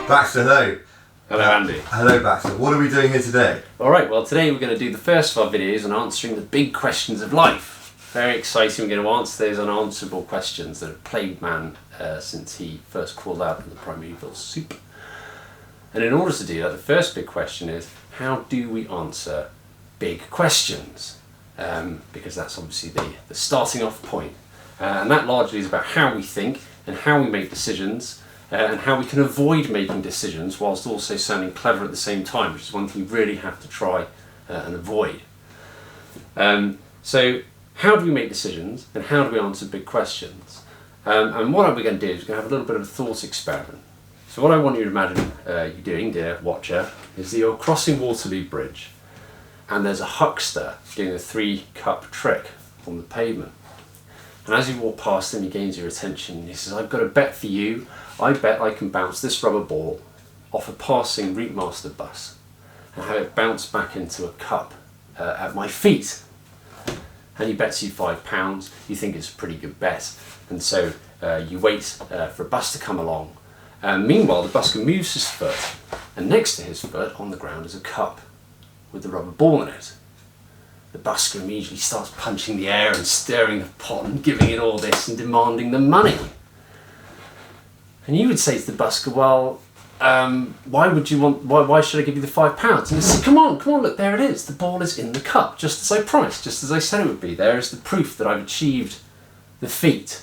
Baxter, hello. Hello, Andy. Hello, Baxter. What are we doing here today? Alright, well today we're going to do the first of our videos on answering the big questions of life. Very exciting. We're going to answer those unanswerable questions that have plagued man since he first crawled out of the primeval soup. And in order to do that, the first big question is, how do we answer big questions? Because that's obviously the starting off point. And that largely is about how we think and how we make decisions and how we can avoid making decisions whilst also sounding clever at the same time, which is one thing you really have to try and avoid. So how do we make decisions and how do we answer big questions? And what we're going to do is we're going to have a little bit of a thought experiment. So what I want you to imagine you doing, dear watcher, is that you're crossing Waterloo Bridge and there's a huckster doing a 3-cup trick on the pavement. And as you walk past him, he gains your attention and he says, "I've got a bet for you. I bet I can bounce this rubber ball off a passing Routemaster bus and have it bounce back into a cup at my feet." And he bets you £5. You think it's a pretty good bet. And so you wait for a bus to come along. Meanwhile, the busker moves his foot, and next to his foot on the ground is a cup with the rubber ball in it. The busker immediately starts punching the air and stirring the pot and giving it all this and demanding the money. And you would say to the busker, "Well, why should I give you the £5? And he says, come on, look, there it is. The ball is in the cup, just as I promised, just as I said it would be. There is the proof that I've achieved the feat."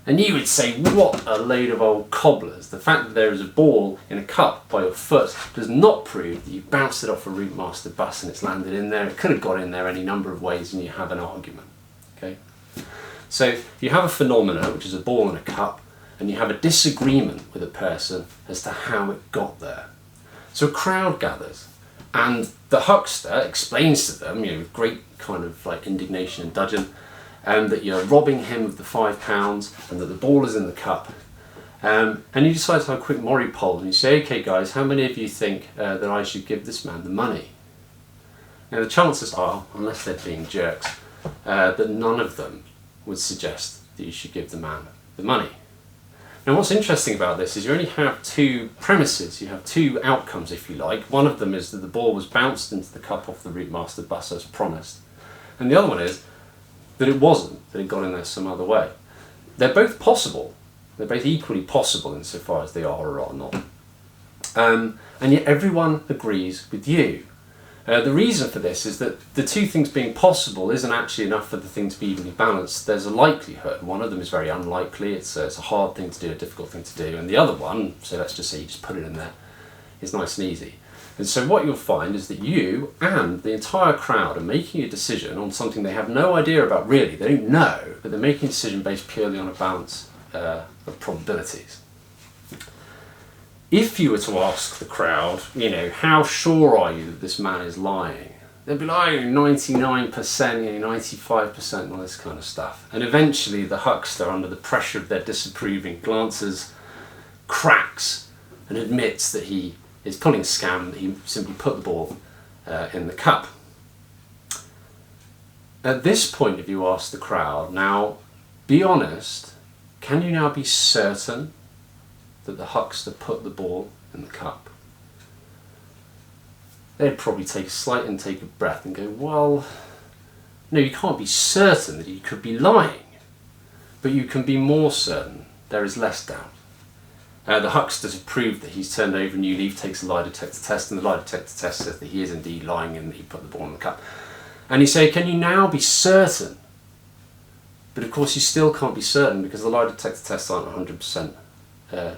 And you would say, "What a load of old cobblers. The fact that there is a ball in a cup by your foot does not prove that you bounced it off a Routemaster bus and it's landed in there. It could have got in there any number of ways and you have an argument." Okay? So you have a phenomena, which is a ball in a cup, and you have a disagreement with a person as to how it got there. So a crowd gathers, and the huckster explains to them, with great kind of like indignation and dudgeon, that you're robbing him of the £5 and that the ball is in the cup. And you decide to have a quick Mori poll, and you say, "Okay guys, how many of you think that I should give this man the money?" Now the chances are, unless they're being jerks, that none of them would suggest that you should give the man the money. Now what's interesting about this is you only have two premises, you have two outcomes if you like. One of them is that the ball was bounced into the cup off the Routemaster bus as promised. And the other one is that it wasn't, that it got in there some other way. They're both possible. They're both equally possible insofar as they are or are not. And yet everyone agrees with you. The reason for this is that the two things being possible isn't actually enough for the thing to be evenly balanced. There's a likelihood. One of them is very unlikely. It's a hard thing to do, a difficult thing to do. And the other one, so let's just say you just put it in there, is nice and easy. And so what you'll find is that you and the entire crowd are making a decision on something they have no idea about really. They don't know, but they're making a decision based purely on a balance of probabilities. If you were to ask the crowd, how sure are you that this man is lying? They'd be like, 99%, 95%, and all this kind of stuff. And eventually the huckster, under the pressure of their disapproving glances, cracks and admits that he is pulling a scam, that he simply put the ball in the cup. At this point, if you ask the crowd, now, be honest, can you now be certain that the huckster put the ball in the cup? They'd probably take a slight intake of breath and go, "Well, no, you can't be certain that he could be lying, but you can be more certain. There is less doubt." The hucksters have proved that he's turned over a new leaf, takes a lie detector test, and the lie detector test says that he is indeed lying and that he put the ball in the cup. And you say, "Can you now be certain?" But of course you still can't be certain because the lie detector tests aren't 100%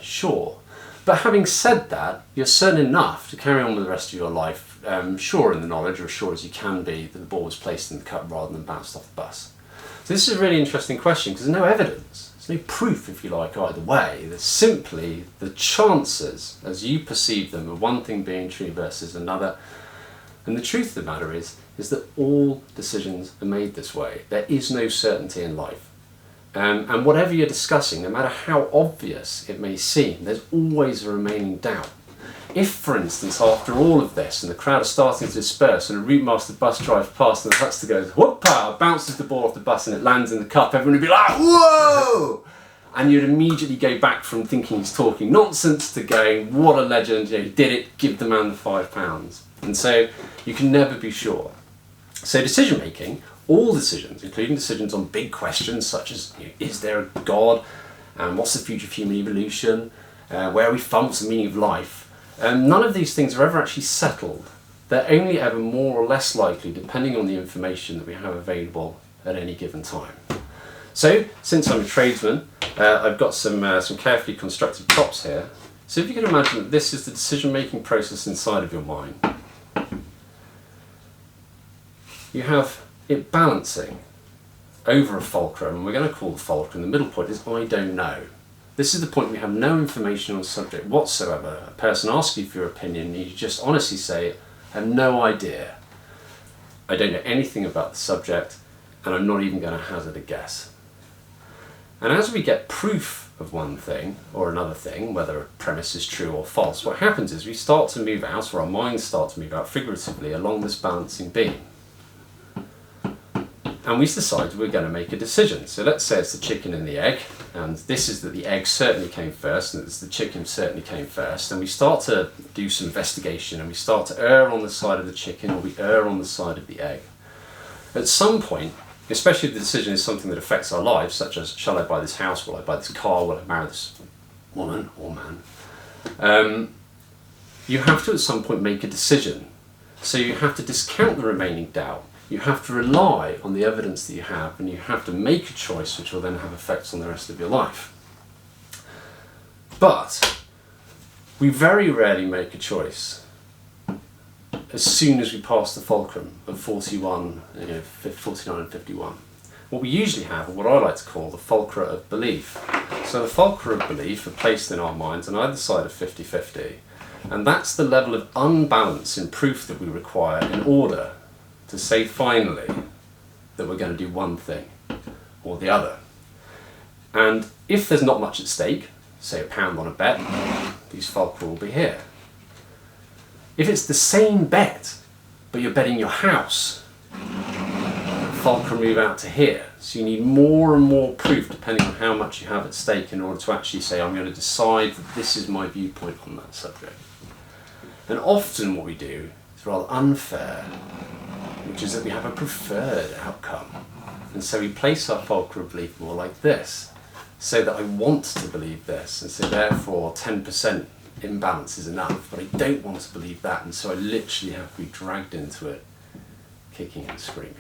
sure. But having said that, you're certain enough to carry on with the rest of your life, sure in the knowledge, or as sure as you can be, that the ball was placed in the cup rather than bounced off the bus. So this is a really interesting question because there's no evidence, there's no proof, if you like, either way. There's simply the chances, as you perceive them, of one thing being true versus another. And the truth of the matter is that all decisions are made this way. There is no certainty in life. And whatever you're discussing, no matter how obvious it may seem, there's always a remaining doubt. If, for instance, after all of this, and the crowd are starting to disperse, and a Routemaster bus drives past and the huckster goes, "Whoop-pow," bounces the ball off the bus and it lands in the cup, everyone would be like, "Whoa!" and you'd immediately go back from thinking he's talking nonsense to going, what a legend, he did it, give the man the £5. And so you can never be sure. So decision making, all decisions, including decisions on big questions such as, is there a God, and what's the future of human evolution, where are we from, what's the meaning of life, none of these things are ever actually settled. They're only ever more or less likely depending on the information that we have available at any given time. So, since I'm a tradesman, I've got some carefully constructed props here. So if you can imagine that this is the decision-making process inside of your mind, you have it balancing over a fulcrum, and we're going to call the fulcrum, the middle point is I don't know. This is the point we have no information on the subject whatsoever. A person asks you for your opinion, and you just honestly say, I have no idea. I don't know anything about the subject, and I'm not even going to hazard a guess. And as we get proof of one thing or another thing, whether a premise is true or false, what happens is we start to move out, or our minds start to move out figuratively along this balancing beam. And we decide we're going to make a decision. So let's say it's the chicken and the egg, and this is that the egg certainly came first, and it's the chicken certainly came first, and we start to do some investigation, and we start to err on the side of the chicken, or we err on the side of the egg. At some point, especially if the decision is something that affects our lives, such as, shall I buy this house, will I buy this car, will I marry this woman or man, you have to at some point make a decision. So you have to discount the remaining doubt. You have to rely on the evidence that you have, and you have to make a choice which will then have effects on the rest of your life. But we very rarely make a choice as soon as we pass the fulcrum of 49 and 51. What we usually have are what I like to call the fulcra of belief. So the fulcra of belief are placed in our minds on either side of 50-50, and that's the level of unbalance in proof that we require in order to say finally that we're going to do one thing or the other. And if there's not much at stake, say £1 on a bet, these fulcra will be here. If it's the same bet, but you're betting your house, fulcra move out to here. So you need more and more proof depending on how much you have at stake in order to actually say, I'm going to decide that this is my viewpoint on that subject. And often what we do is rather unfair, which is that we have a preferred outcome. And so we place our fulcra of belief more like this, so that I want to believe this, and so therefore 10% imbalance is enough, but I don't want to believe that, and so I literally have to be dragged into it, kicking and screaming.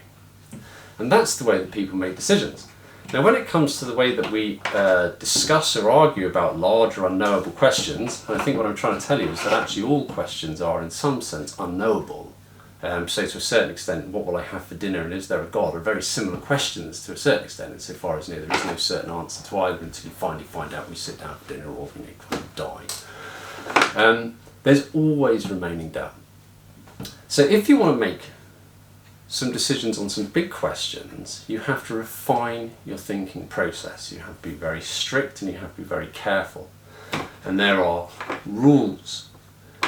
And that's the way that people make decisions. Now when it comes to the way that we discuss or argue about large or unknowable questions, I think what I'm trying to tell you is that actually all questions are in some sense unknowable. So to a certain extent, what will I have for dinner and is there a God are very similar questions to a certain extent, insofar as there is no certain answer to either until you finally find out when you sit down for dinner or when you kind of die. There's always remaining doubt. So if you want to make some decisions on some big questions, you have to refine your thinking process. You have to be very strict and you have to be very careful. And there are rules.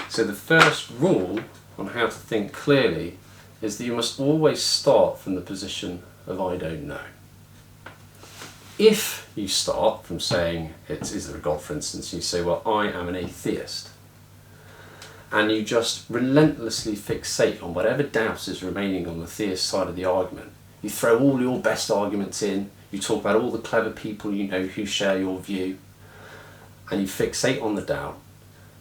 So the first rule on how to think clearly is that you must always start from the position of I don't know. If you start from saying, is there a God, for instance, you say, well, I am an atheist, and you just relentlessly fixate on whatever doubts is remaining on the theist side of the argument. You throw all your best arguments in, you talk about all the clever people you know who share your view, and you fixate on the doubt,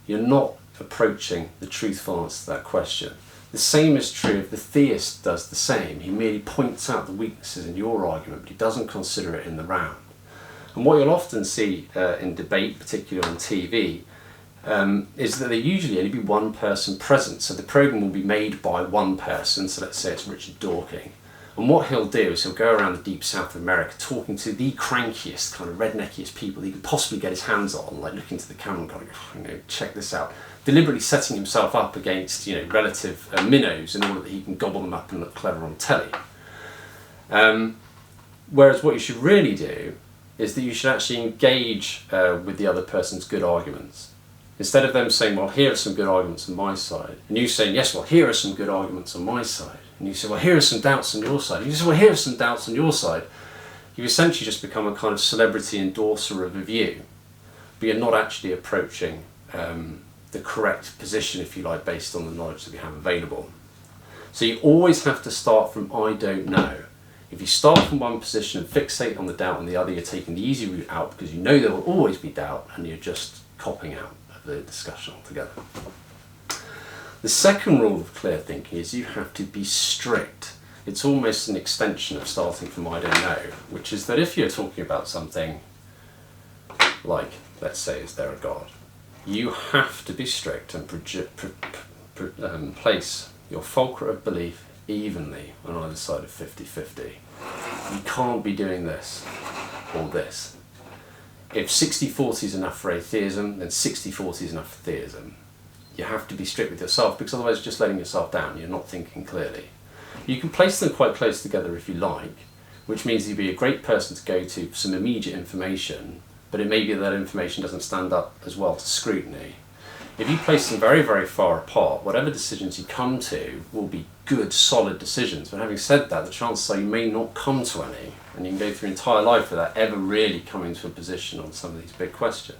you're not approaching the truthful answer to that question. The same is true if the theist does the same. He merely points out the weaknesses in your argument, but he doesn't consider it in the round. And what you'll often see in debate, particularly on TV, is that there usually only be one person present. So the programme will be made by one person, so let's say it's Richard Dorking. And what he'll do is he'll go around the deep south of America talking to the crankiest, kind of redneckiest people he could possibly get his hands on, like looking to the camera and going, check this out. Deliberately setting himself up against, relative minnows in order that he can gobble them up and look clever on telly. Whereas what you should really do is that you should actually engage with the other person's good arguments. Instead of them saying, well, here are some good arguments on my side, and you saying, yes, well, here are some good arguments on my side, and you say, well, here are some doubts on your side, and you say, well, here are some doubts on your side, You essentially just become a kind of celebrity endorser of a view, but you're not actually approaching the correct position, if you like, based on the knowledge that we have available. So you always have to start from I don't know. If you start from one position and fixate on the doubt on the other, you're taking the easy route out because you know there will always be doubt and you're just copping out of the discussion altogether. The second rule of clear thinking is you have to be strict. It's almost an extension of starting from I don't know, which is that if you're talking about something like, let's say, is there a God? You have to be strict and place your fulcrum of belief evenly on either side of 50-50. You can't be doing this or this. If 60-40 is enough for atheism, then 60-40 is enough for theism. You have to be strict with yourself because otherwise you're just letting yourself down. You're not thinking clearly. You can place them quite close together if you like, which means you'd be a great person to go to for some immediate information, but it may be that information doesn't stand up as well to scrutiny. If you place them very, very far apart, whatever decisions you come to will be good, solid decisions. But having said that, the chances are you may not come to any, and you can go through your entire life without ever really coming to a position on some of these big questions.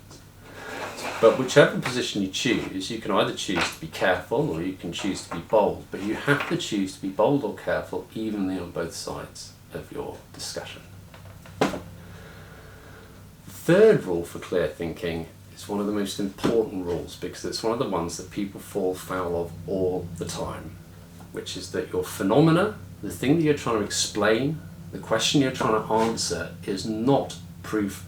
But whichever position you choose, you can either choose to be careful or you can choose to be bold, but you have to choose to be bold or careful evenly on both sides of your discussion. The third rule for clear thinking is one of the most important rules because it's one of the ones that people fall foul of all the time, which is that your phenomena, the thing that you're trying to explain, the question you're trying to answer, is not proof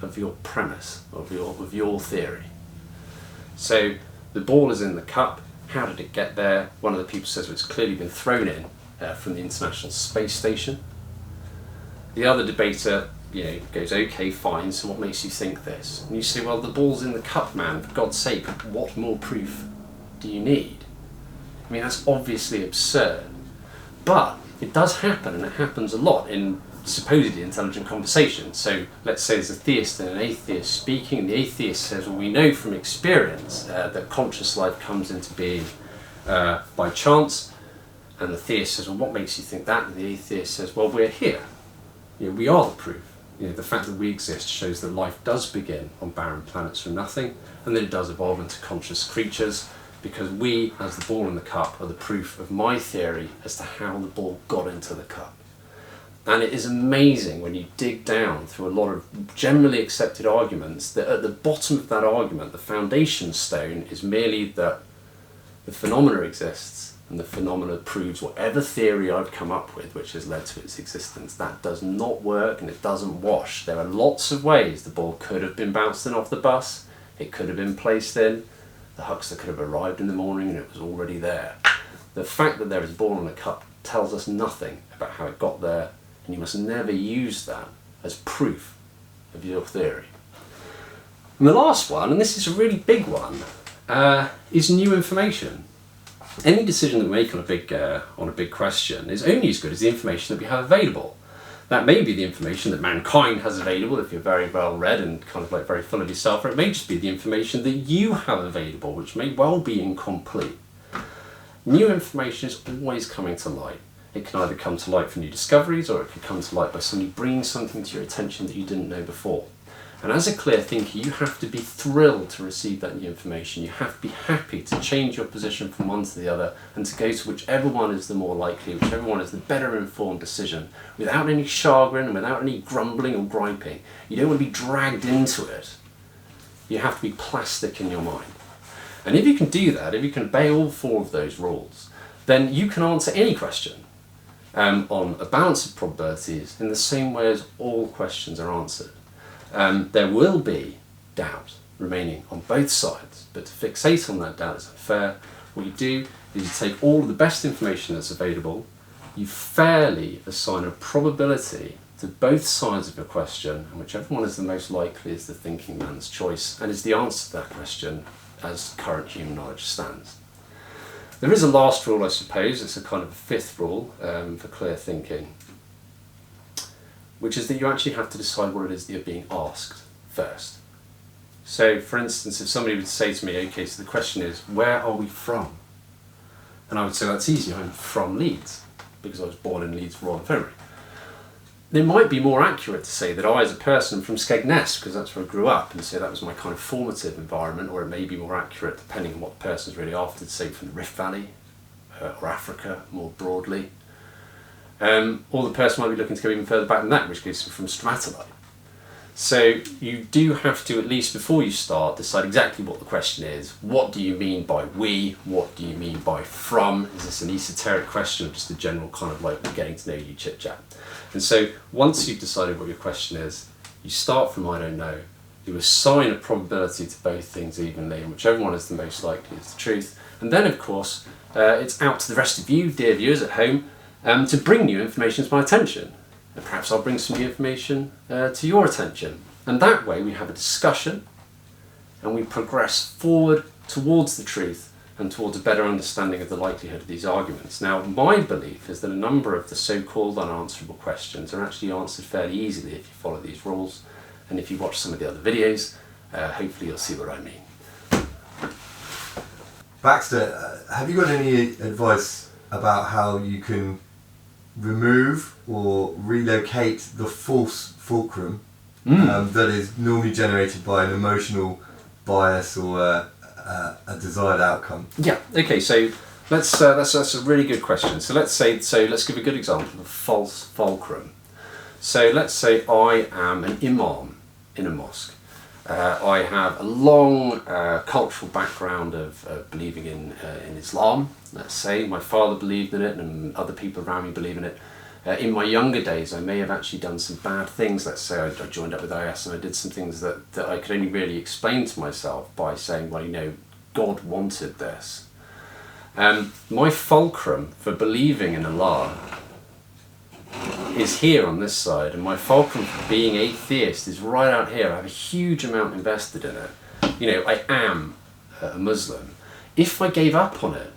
of your premise, of your theory. So the ball is in the cup. How did it get there? One of the people says, well, it's clearly been thrown in from the International Space Station. The other debater, goes, okay, fine, so what makes you think this? And you say, well, the ball's in the cup, man, for God's sake, what more proof do you need? I mean, that's obviously absurd. But it does happen, and it happens a lot in supposedly intelligent conversation. So let's say there's a theist and an atheist speaking, and the atheist says, well, we know from experience that conscious life comes into being by chance, and the theist says, well, what makes you think that? And the atheist says, well, we're here. We are the proof. The fact that we exist shows that life does begin on barren planets from nothing, and then it does evolve into conscious creatures, because we, as the ball in the cup, are the proof of my theory as to how the ball got into the cup. And it is amazing when you dig down through a lot of generally accepted arguments that at the bottom of that argument, the foundation stone is merely that the phenomena exists and the phenomena proves whatever theory I've come up with which has led to its existence. That does not work and it doesn't wash. There are lots of ways the ball could have been bounced in off the bus, it could have been placed in, the huckster could have arrived in the morning and it was already there. The fact that there is a ball in a cup tells us nothing about how it got there, and you must never use that as proof of your theory. And the last one, and this is a really big one, is new information. Any decision that we make on a big question is only as good as the information that we have available. That may be the information that mankind has available if you're very well read and kind of like very full of yourself, or it may just be the information that you have available, which may well be incomplete. New information is always coming to light. It can either come to light from new discoveries, or it could come to light by somebody bringing something to your attention that you didn't know before. And as a clear thinker, you have to be thrilled to receive that new information. You have to be happy to change your position from one to the other and to go to whichever one is the more likely, whichever one is the better informed decision, without any chagrin and without any grumbling or griping. You don't want to be dragged into it. You have to be plastic in your mind. And if you can do that, if you can obey all four of those rules, then you can answer any question on a balance of probabilities in the same way as all questions are answered. There will be doubt remaining on both sides, but to fixate on that doubt is unfair. What you do is you take all of the best information that's available, you fairly assign a probability to both sides of your question, and whichever one is the most likely is the thinking man's choice, and is the answer to that question as current human knowledge stands. There is a last rule, I suppose. It's a kind of a fifth rule for clear thinking, which is that you actually have to decide what it is that you're being asked first. So, for instance, if somebody would say to me, okay, so the question is, where are we from? And I would say, that's easy, I'm from Leeds, because I was born in Leeds, Royal Infirmary. it might be more accurate to say that I, as a person from Skegness, because that's where I grew up, and so that was my kind of formative environment, or it may be more accurate, depending on what the person's really after, to say from the Rift Valley, or Africa more broadly. Or the person might be looking to go even further back than that, which goes from stromatolite. So you do have to, at least before you start, decide exactly what the question is. What do you mean by we? What do you mean by from? Is this an esoteric question, or just a general kind of like getting to know you chit chat? And so once you've decided what your question is, you start from I don't know. You assign a probability to both things evenly, and whichever one is the most likely is the truth. And then, of course, it's out to the rest of you, dear viewers at home, to bring new information to my attention. And perhaps I'll bring some new information to your attention. And that way we have a discussion and we progress forward towards the truth and towards a better understanding of the likelihood of these arguments. Now, my belief is that a number of the so-called unanswerable questions are actually answered fairly easily if you follow these rules. And if you watch some of the other videos, hopefully you'll see what I mean. Baxter, have you got any advice about how you can remove or relocate the false fulcrum that is normally generated by an emotional bias or a desired outcome? Yeah. Okay. So that's a really good question. So let's give a good example of false fulcrum. So let's say I am an imam in a mosque. I have a long cultural background of believing in Islam. Let's say my father believed in it and other people around me believe in it. In my younger days, I may have actually done some bad things. Let's say I joined up with IS and I did some things that I could only really explain to myself by saying, well, God wanted this. My fulcrum for believing in Allah is here on this side, and my fulcrum for being atheist is right out here. I have a huge amount invested in it. I am a Muslim. If I gave up on it,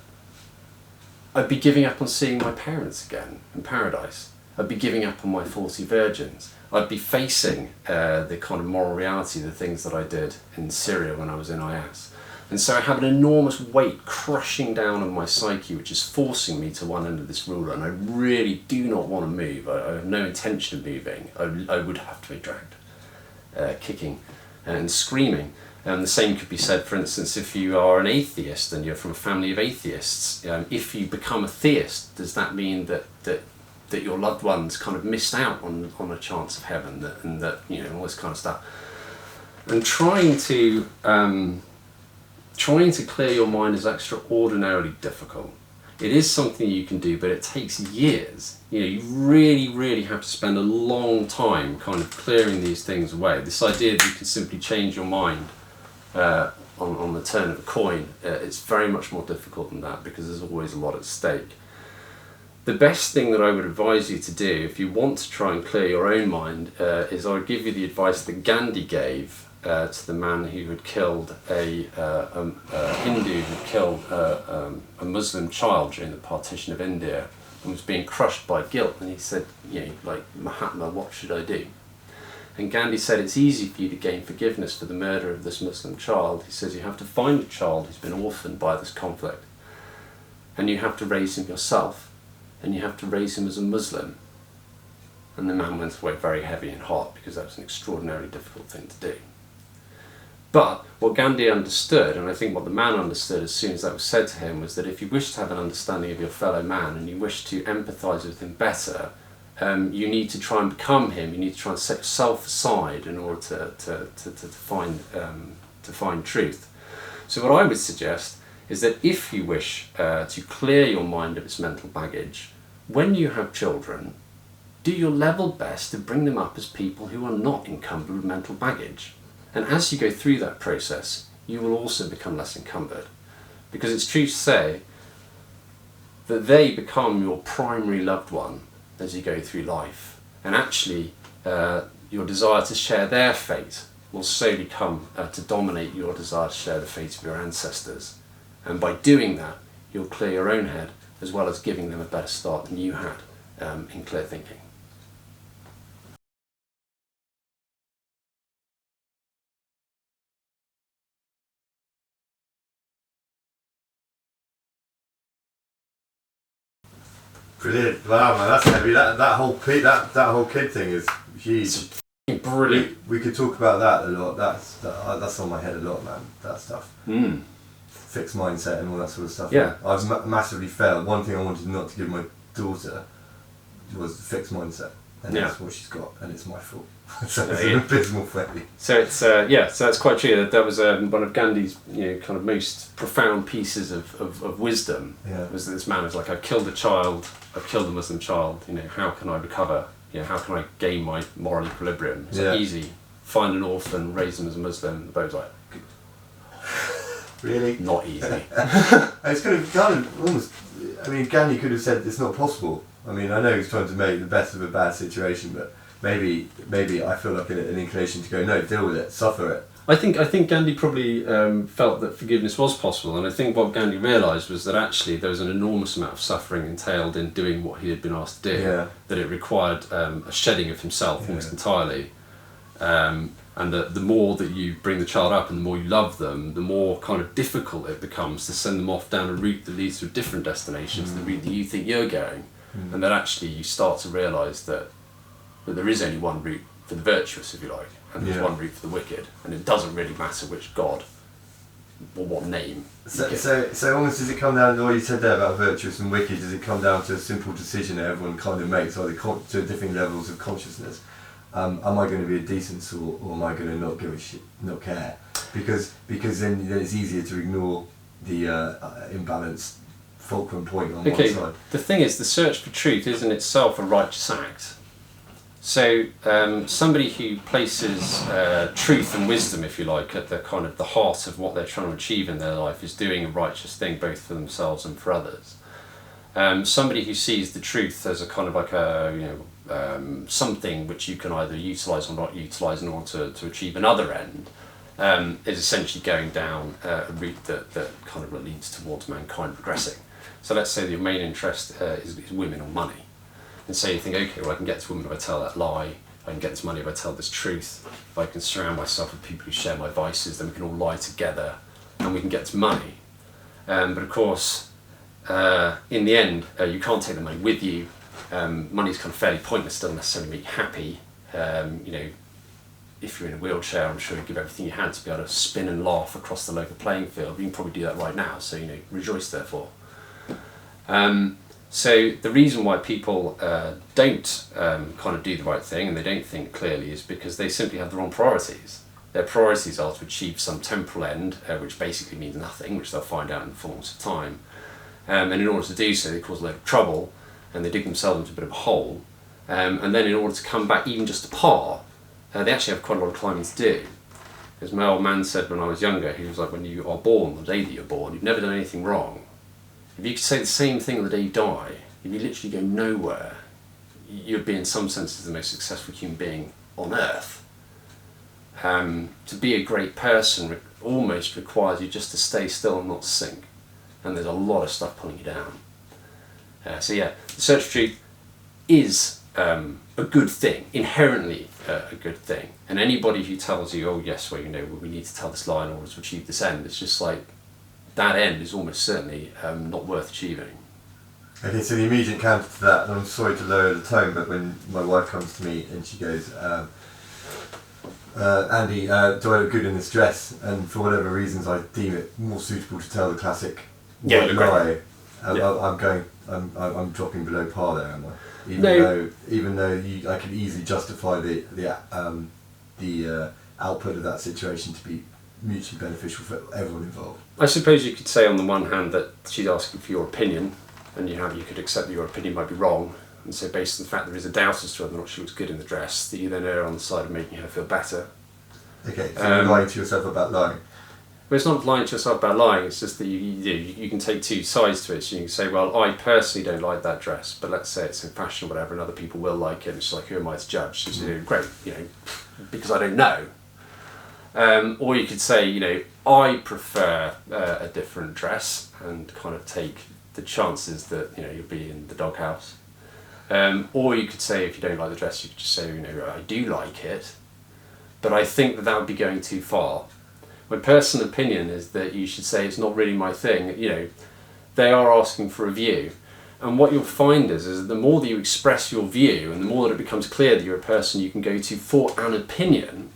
I'd be giving up on seeing my parents again in paradise. I'd be giving up on my 40 virgins. I'd be facing the kind of moral reality of the things that I did in Syria when I was in IS. And so I have an enormous weight crushing down on my psyche, which is forcing me to one end of this ruler, and I really do not want to move. I have no intention of moving. I would have to be dragged, kicking and screaming. And the same could be said, for instance, if you are an atheist and you're from a family of atheists. If you become a theist, does that mean that your loved ones kind of missed out on a chance of heaven, and that all this kind of stuff? And trying to clear your mind is extraordinarily difficult. It is something you can do, but it takes years. You really, really have to spend a long time kind of clearing these things away. This idea that you can simply change your mind on the turn of a coin, it's very much more difficult than that, because there's always a lot at stake. The best thing that I would advise you to do if you want to try and clear your own mind is I would give you the advice that Gandhi gave to the man who had killed a Hindu who killed a Muslim child during the partition of India and was being crushed by guilt. And he said, Mahatma, what should I do? And Gandhi said, it's easy for you to gain forgiveness for the murder of this Muslim child. He says, you have to find a child who's been orphaned by this conflict, and you have to raise him yourself, and you have to raise him as a Muslim. And the man went away very heavy in heart, because that was an extraordinarily difficult thing to do. But what Gandhi understood, and I think what the man understood as soon as that was said to him, was that if you wish to have an understanding of your fellow man and you wish to empathise with him better, you need to try and become him. You need to try and set yourself aside in order to find truth. So what I would suggest is that if you wish to clear your mind of its mental baggage, when you have children, do your level best to bring them up as people who are not encumbered with mental baggage. And as you go through that process, you will also become less encumbered. Because it's true to say that they become your primary loved one as you go through life. And actually, your desire to share their fate will slowly come to dominate your desire to share the fate of your ancestors. And by doing that, you'll clear your own head, as well as giving them a better start than you had in clear thinking. Brilliant! Wow, man, that's heavy. That whole kid thing is huge. Brilliant. We could talk about that a lot. That's on my head a lot, man. That stuff. Fixed mindset and all that sort of stuff. Yeah. I've massively failed. One thing I wanted not to give my daughter was the fixed mindset, and that's what she's got, and it's my fault. So it's an abysmal failure. So it's so that's quite true. That was one of Gandhi's kind of most profound pieces of wisdom. Yeah. Was that this man was like, I've killed a child, I've killed a Muslim child. How can I recover? How can I gain my moral equilibrium? It's like easy. Find an orphan, raise them as a Muslim. The boat's like, really? Not easy. It's kind of almost. I mean, Gandhi could have said it's not possible. I mean, I know he's trying to make the best of a bad situation, but maybe I feel like an inclination to go, no, deal with it, suffer it. I think Gandhi probably felt that forgiveness was possible, and I think what Gandhi realised was that actually there was an enormous amount of suffering entailed in doing what he had been asked to do. Yeah. That it required a shedding of himself almost entirely, and that the more that you bring the child up and the more you love them, the more kind of difficult it becomes to send them off down a route that leads to a different destination to the route that you think you're going, and that actually you start to realise that there is only one route for the virtuous, if you like. And there's one route for the wicked, and it doesn't really matter which god or what name. So almost does it come down to what you said there about virtuous and wicked? Does it come down to a simple decision that everyone kind of makes, or to different levels of consciousness? Am I going to be a decent sort, or am I going to not give a shit, not care? Because then it's easier to ignore the imbalanced fulcrum point on one side. The thing is, the search for truth is in itself a righteous act. So somebody who places truth and wisdom, if you like, at the kind of the heart of what they're trying to achieve in their life is doing a righteous thing both for themselves and for others. Somebody who sees the truth as a kind of like a something which you can either utilise or not utilise in order to achieve another end is essentially going down a route that kind of leads towards mankind progressing. So let's say your main interest is women or money. And so you think, okay, well, I can get this woman if I tell that lie, I can get this money if I tell this truth, if I can surround myself with people who share my vices, then we can all lie together and we can get to money. But of course, in the end, you can't take the money with you. Money's kind of fairly pointless, doesn't necessarily make you happy. If you're in a wheelchair, I'm sure you'd give everything you had to be able to spin and laugh across the local playing field. You can probably do that right now, so rejoice therefore. So the reason why people don't kind of do the right thing and they don't think clearly is because they simply have the wrong priorities. Their priorities are to achieve some temporal end, which basically means nothing, which they'll find out in the fullness of time. And in order to do so, they cause a load of trouble and they dig themselves into a bit of a hole. And then in order to come back even just to par, they actually have quite a lot of climbing to do. As my old man said when I was younger, he was like, when you are born, the day that you're born, you've never done anything wrong. If you could say the same thing on the day you die, if you literally go nowhere, you'd be in some senses the most successful human being on earth. To be a great person almost requires you just to stay still and not to sink. And there's a lot of stuff pulling you down. The search for truth is a good thing, inherently a good thing. And anybody who tells you, oh yes, well, we need to tell this lie in order to achieve this end, it's just like, that end is almost certainly not worth achieving. Okay, so the immediate counter to that, and I'm sorry to lower the tone, but when my wife comes to me and she goes, Andy, do I look good in this dress? And for whatever reasons I deem it more suitable to tell the classic lie. I'm dropping below par there, am I? Even though I could easily justify the output of that situation to be mutually beneficial for everyone involved. I suppose you could say on the one hand that she's asking for your opinion, and you could accept that your opinion might be wrong, and so based on the fact there is a doubt as to whether or not she looks good in the dress, that you then err on the side of making her feel better. Okay, so you're lying to yourself about lying. Well, it's not lying to yourself about lying, it's just that you can take two sides to it. So you can say, well, I personally don't like that dress, but let's say it's in fashion or whatever, and other people will like it, and it's like, who am I to judge? It's great, because I don't know. Or you could say, I prefer a different dress and kind of take the chances that, you'll be in the doghouse. Or you could say, if you don't like the dress, you could just say, I do like it, but I think that would be going too far. My personal opinion is that you should say it's not really my thing. They are asking for a view. And what you'll find is the more that you express your view and the more that it becomes clear that you're a person you can go to for an opinion,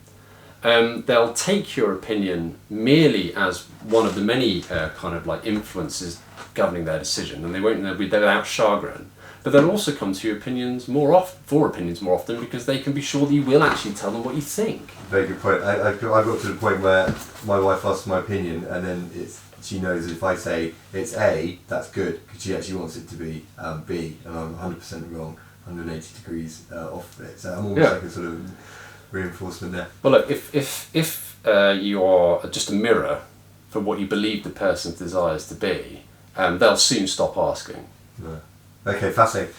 they'll take your opinion merely as one of the many kind of like influences governing their decision, and they'll be without chagrin. But they'll also come to your opinions more often because they can be sure that you will actually tell them what you think. Very good point. I've got to the point where my wife asks my opinion, and then she knows that if I say it's A, that's good, because she actually wants it to be B, and I'm 100% wrong, 180 degrees off of it. So I'm almost like a sort of reinforcement there. Well, look, if you are just a mirror for what you believe the person's desires to be, they'll soon stop asking. Yeah. Okay, fascinating.